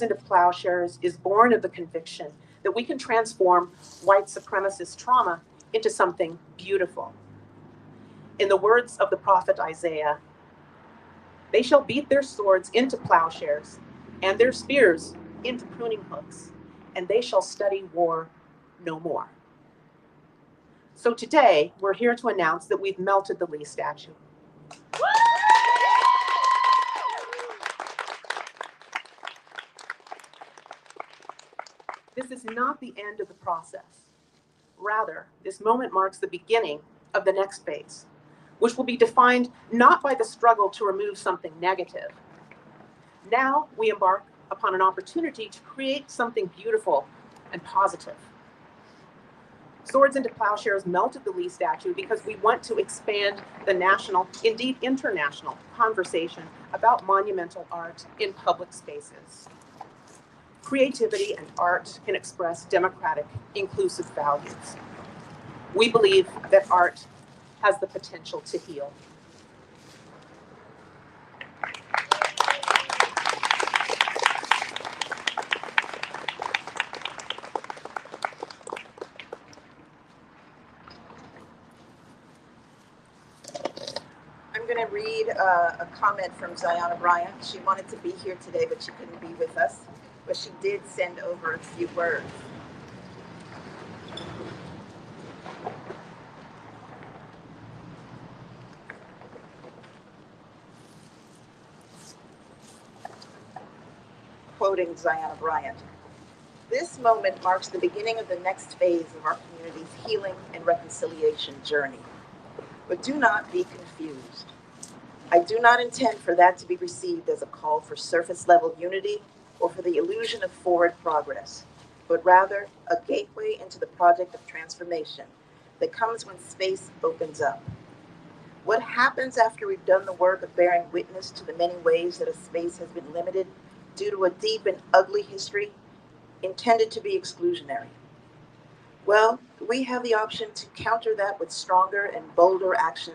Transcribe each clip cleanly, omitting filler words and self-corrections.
into Plowshares is born of the conviction that we can transform white supremacist trauma into something beautiful. In the words of the prophet Isaiah, they shall beat their swords into plowshares and their spears into pruning hooks, and they shall study war no more. So today, we're here to announce that we've melted the Lee statue. This is not the end of the process. Rather, this moment marks the beginning of the next phase, which will be defined not by the struggle to remove something negative. Now we embark upon an opportunity to create something beautiful and positive. Swords into Plowshares melted the Lee statue because we want to expand the national, indeed international, conversation about monumental art in public spaces. Creativity and art can express democratic, inclusive values. We believe that art has the potential to heal. I'm going to read a comment from Ziana Bryant. She wanted to be here today, but she couldn't be with us. But she did send over a few words. Quoting Ziana Bryant, "This moment marks the beginning of the next phase of our community's healing and reconciliation journey. But do not be confused. I do not intend for that to be received as a call for surface-level unity or for the illusion of forward progress, but rather a gateway into the project of transformation that comes when space opens up. What happens after we've done the work of bearing witness to the many ways that a space has been limited due to a deep and ugly history intended to be exclusionary? Well, we have the option to counter that with stronger and bolder action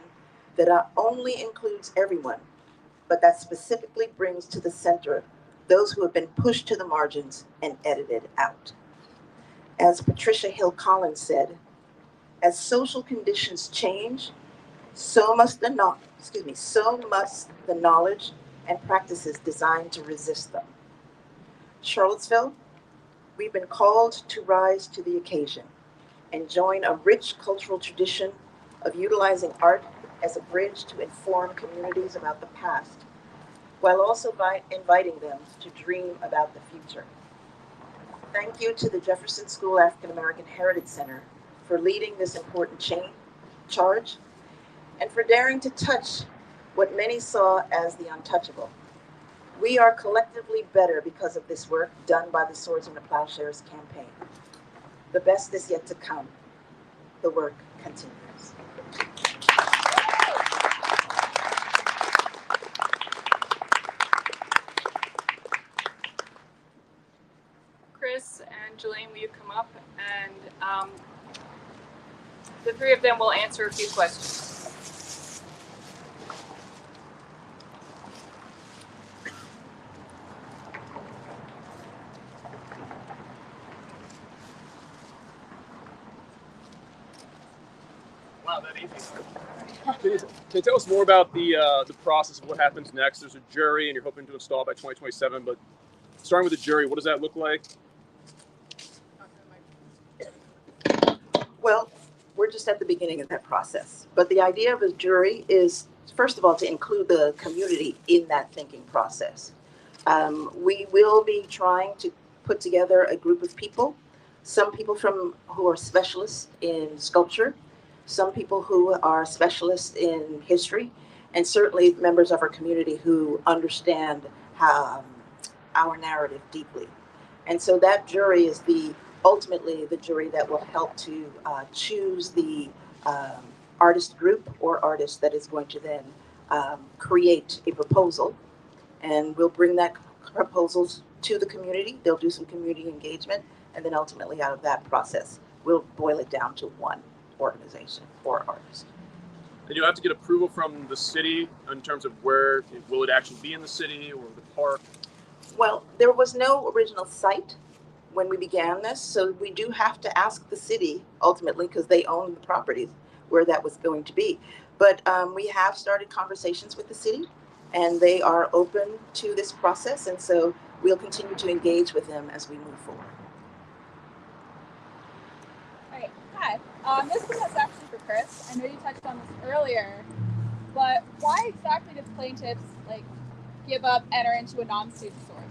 that not only includes everyone, but that specifically brings to the center those who have been pushed to the margins and edited out. As Patricia Hill Collins said, as social conditions change, so must the knowledge and practices designed to resist them. Charlottesville, we've been called to rise to the occasion and join a rich cultural tradition of utilizing art as a bridge to inform communities about the past, while also inviting them to dream about the future. Thank you to the Jefferson School African American Heritage Center for leading this important charge and for daring to touch what many saw as the untouchable. We are collectively better because of this work done by the Swords into Plowshares campaign. The best is yet to come. The work continues. Chris and Jelaine, will you come up? And the three of them will answer a few questions. Wow, that easy. Can you tell us more about the process of what happens next? There's a jury, and you're hoping to install by 2027. But starting with the jury, what does that look like? Well, we're just at the beginning of that process. But the idea of a jury is, first of all, to include the community in that thinking process. We will be trying to put together a group of people, some people who are specialists in sculpture, some people who are specialists in history, and certainly members of our community who understand our narrative deeply. And so that jury is ultimately the jury that will help to choose the artist group or artist that is going to then create a proposal. And we'll bring that proposals to the community. They'll do some community engagement. And then ultimately out of that process, we'll boil it down to one organization or artist. And you'll have to get approval from the city in terms of where will it actually be in the city or the park? Well, there was no original site when we began this, so we do have to ask the city ultimately, because they own the properties, where that was going to be. But we have started conversations with the city, and they are open to this process, and so we'll continue to engage with them as we move forward. All right, hi. This one is actually for Chris. I know you touched on this earlier, but why exactly did plaintiffs give up, enter into a non-suit of sorts?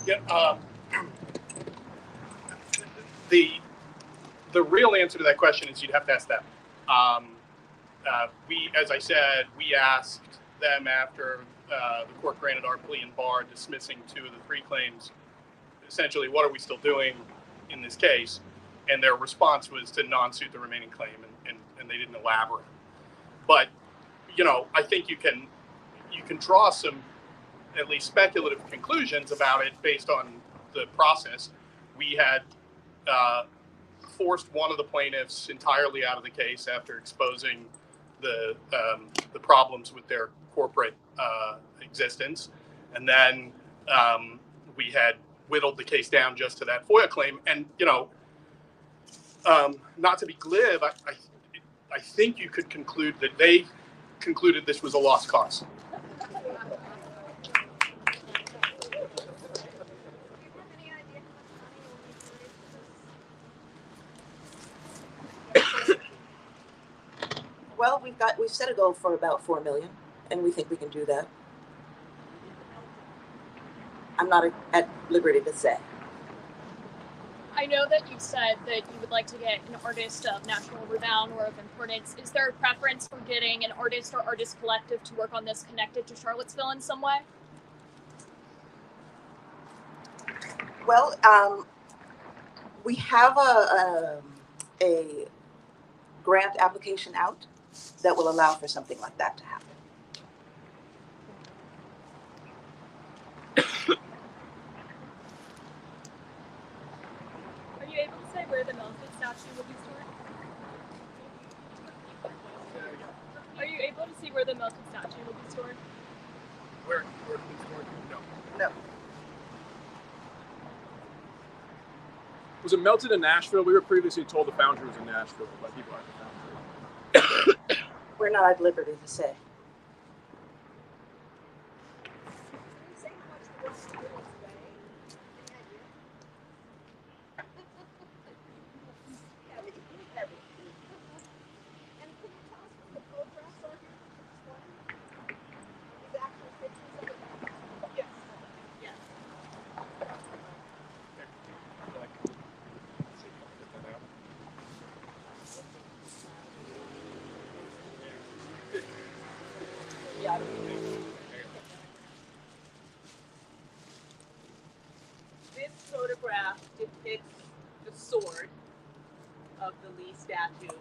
Yeah, the real answer to that question is you'd have to ask them. As I said, we asked them after the court granted our plea in bar, dismissing 2 of the 3 claims. Essentially, what are we still doing in this case? And their response was to non-suit the remaining claim, and they didn't elaborate. But I think you can draw some at least speculative conclusions about it based on the process. We had forced one of the plaintiffs entirely out of the case after exposing the problems with their corporate existence, and then we had whittled the case down just to that FOIA claim. And not to be glib, I think you could conclude that they concluded this was a lost cause. Well, we've set a goal for about $4 million, and we think we can do that. I'm not at liberty to say. I know that you said that you would like to get an artist of national renown or of importance. Is there a preference for getting an artist or artist collective to work on this connected to Charlottesville in some way? Well, we have a grant application out that will allow for something like that to happen. Are you able to say where the Melted statue will be stored? Are you able to see where the Melted statue will be stored? Where it's been stored? No. No. Was it melted in Nashville? We were previously told the foundry was in Nashville by people at the foundry. We're not at liberty to say. This photograph depicts the sword of the Lee statue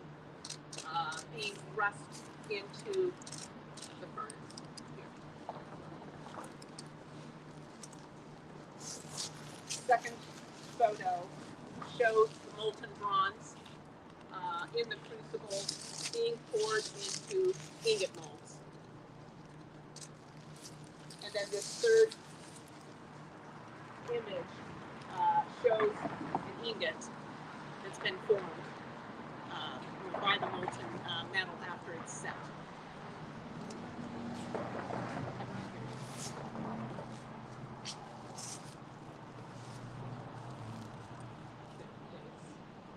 being thrust into the furnace. Second photo shows the molten bronze in the crucible being poured into ingot molds. And then this third image shows an ingot that's been formed by the molten metal after it's set.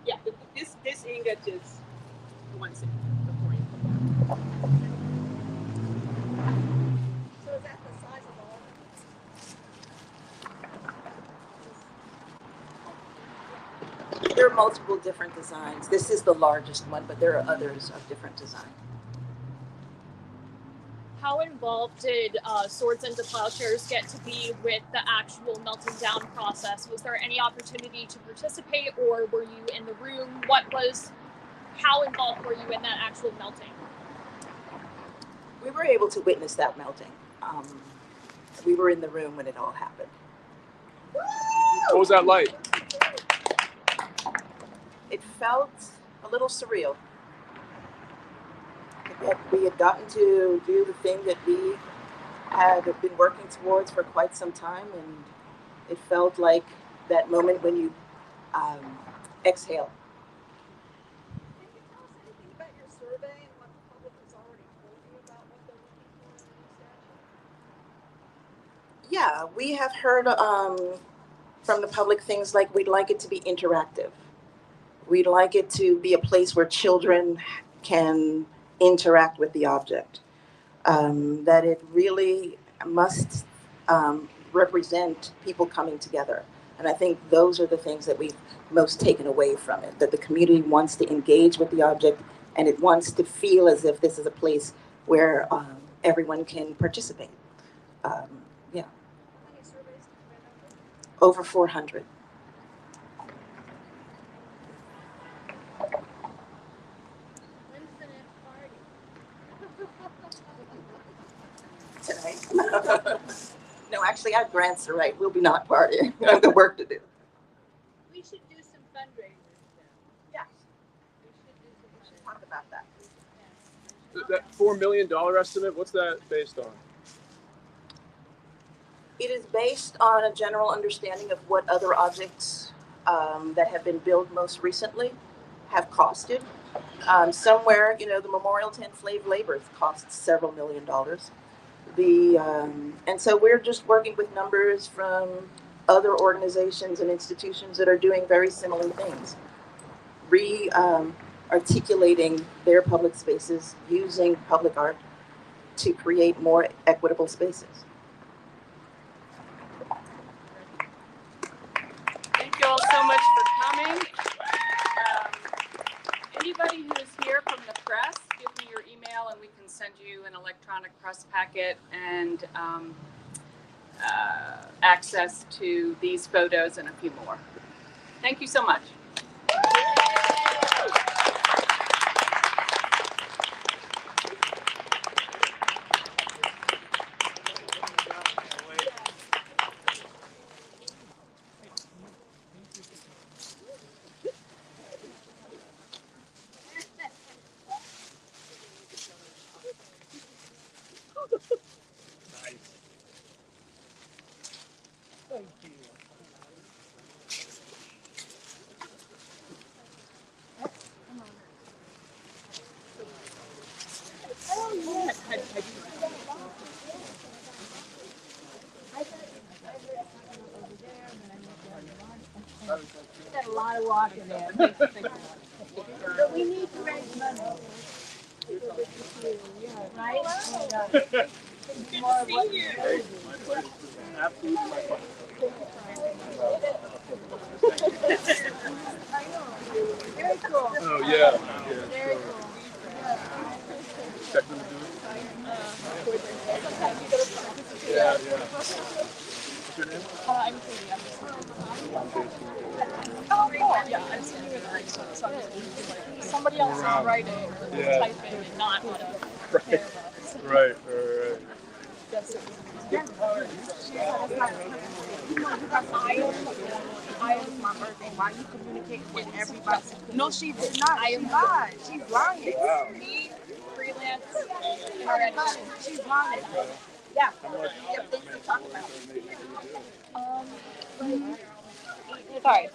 Yeah, this ingot is one second before you put that. So is that the size of all of it? There are multiple different designs. This is the largest one, but there are others of different design. How involved did Swords into Plowshares get to be with the actual melting down process? Was there any opportunity to participate, or were you in the room? How involved were you in that actual melting? We were able to witness that melting. We were in the room when it all happened. What was that like? It felt a little surreal. We had gotten to do the thing that we had been working towards for quite some time, and It felt like that moment when you exhale. Can you tell us anything about your survey and what the public has already told you about what they're looking for in the new statute? Yeah, we have heard from the public things like we'd like it to be interactive. We'd like it to be a place where children can interact with the object. That it really must represent people coming together. And I think those are the things that we've most taken away from it, that the community wants to engage with the object and it wants to feel as if this is a place where everyone can participate. Yeah. How many surveys have you been under? Over 400. When's the next party? Tonight. No, actually, I have grants to write. We'll be not partying. I have the work to do. We should do some fundraisers then. Yes, We should do we some should talk about that. That $4 million estimate, what's that based on? It is based on a general understanding of what other objects that have been built most recently have costed. Somewhere, the Memorial 10 slave labor costs several $millions. And so we're just working with numbers from other organizations and institutions that are doing very similar things. Articulating their public spaces using public art to create more equitable spaces. Thank you all so much for coming. Anybody who is here from the press, give me your email and we can send you an electronic press packet and access to these photos and a few more. Thank you so much. Got a lot of walking there. But we need to raise money. Right? Very cool. Oh, yeah. Very cool. Check them to do it. Yeah. What's your name? I'm Katie. Oh, cool. Yeah, I'm sitting with like somebody else is writing or typing and not on a pair of us. Right. That's it. I am my birthday. Why you communicate with everybody? No, she did not. She lied. She's lying. Me, freelance, car edition. She's lying. Yeah. Things to talk about. Sorry.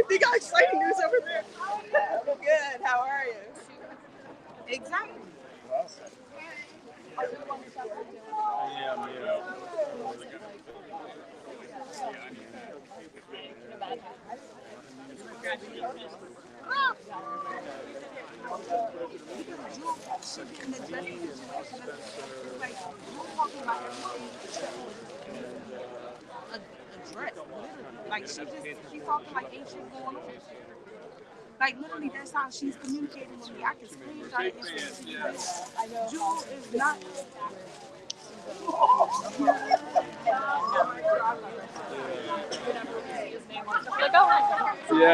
They got exciting news over there. Good. How are you? Exactly. In the dressing situation, like you're talking about everything. A dress, literally. Like she's talking like ain't shit going on. Like literally, that's how she's communicating with me. I can screenshot it. Jewel is not. Like, oh, hi. Yeah.